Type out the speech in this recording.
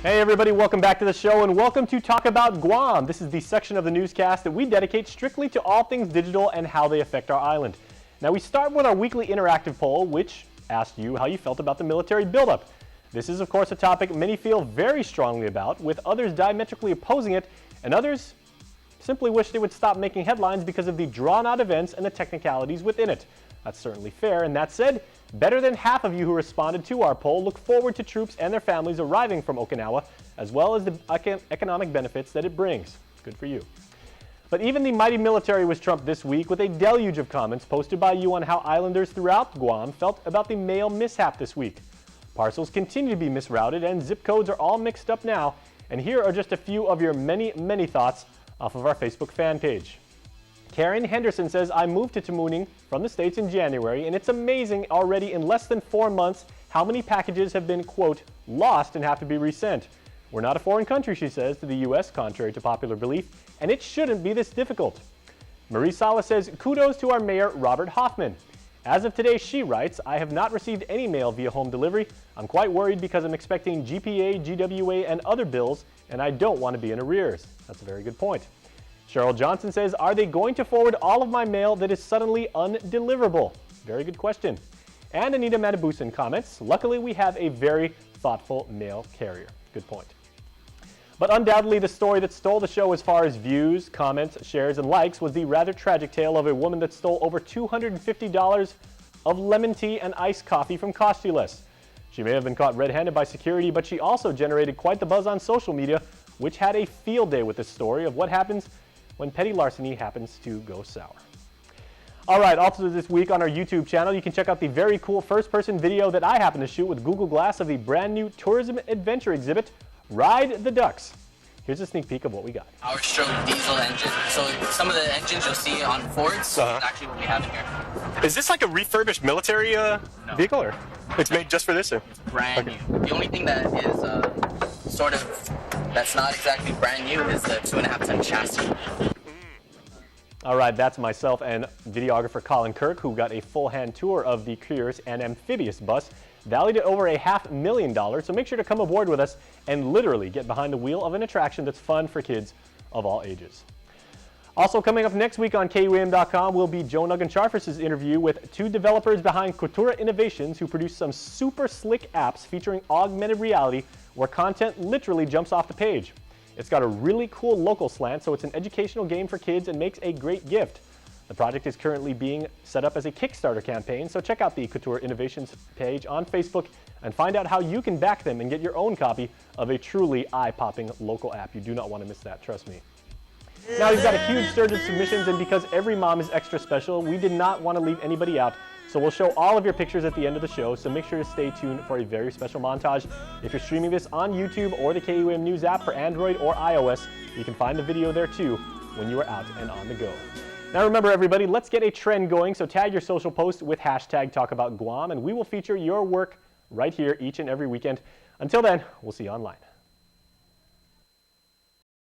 Hey everybody, welcome back to the show and welcome to Talk About Guam. This is the section of the newscast that we dedicate strictly to all things digital and how they affect our island. Now we start with our weekly interactive poll, which asked you how you felt about the military buildup. This is of course a topic many feel very strongly about, with others diametrically opposing it and others simply wish they would stop making headlines because of the drawn-out events and the technicalities within it. That's certainly fair, and that said, better than half of you who responded to our poll look forward to troops and their families arriving from Okinawa, as well as the economic benefits that it brings. Good for you. But even the mighty military was trumped this week with a deluge of comments posted by you on how islanders throughout Guam felt about the mail mishap this week. Parcels continue to be misrouted and zip codes are all mixed up now, and here are just a few of your many thoughts off of our Facebook fan page. Karen Henderson says, I moved to Tamuning from the States in January, and it's amazing already in less than 4 months how many packages have been, quote, lost and have to be resent. We're not a foreign country, she says, to the U.S., contrary to popular belief, and it shouldn't be this difficult. Marie Salas says, kudos to our mayor, Robert Hoffman. As of today, she writes, I have not received any mail via home delivery. I'm quite worried because I'm expecting GPA, GWA, and other bills, and I don't want to be in arrears. That's a very good point. Cheryl Johnson says, are they going to forward all of my mail that is suddenly undeliverable? Very good question. And Anita Matabusin comments, luckily we have a very thoughtful mail carrier. Good point. But undoubtedly the story that stole the show as far as views, comments, shares, and likes was the rather tragic tale of a woman that stole over $250 of lemon tea and iced coffee from Costuless. She may have been caught red-handed by security, but she also generated quite the buzz on social media, which had a field day with this story of what happens when petty larceny happens to go sour. All right, also this week on our YouTube channel, you can check out the very cool first-person video that I happened to shoot with Google Glass of the brand new tourism adventure exhibit, Ride the Ducks. Here's a sneak peek of what we got. Our stroke diesel engine. So some of the engines you'll see on Fords is actually what we have in here. Is this like a refurbished military vehicle, or it's made just for this? Or? It's brand new. The only thing that is sort of that's not exactly brand new is the 2.5-ton chassis. All right, that's myself and videographer Colin Kirk, who got a full-hand tour of the curious and amphibious bus, valued at over $500,000. So make sure to come aboard with us and literally get behind the wheel of an attraction that's fun for kids of all ages. Also coming up next week on KUAM.com will be Joe Nuggan-Charfus' interview with 2 developers behind Ketura Innovations who produce some super slick apps featuring augmented reality where content literally jumps off the page. It's got a really cool local slant, so it's an educational game for kids and makes a great gift. The project is currently being set up as a Kickstarter campaign, so check out the Ketura Innovations page on Facebook and find out how you can back them and get your own copy of a truly eye-popping local app. You do not want to miss that, trust me. Now we've got a huge surge of submissions, and because every mom is extra special, we did not want to leave anybody out. So we'll show all of your pictures at the end of the show, so make sure to stay tuned for a very special montage. If you're streaming this on YouTube or the KUAM News app for Android or iOS, you can find the video there too when you are out and on the go. Now remember everybody, let's get a trend going, so tag your social posts with hashtag #TalkAboutGuam, and we will feature your work right here each and every weekend. Until then, we'll see you online.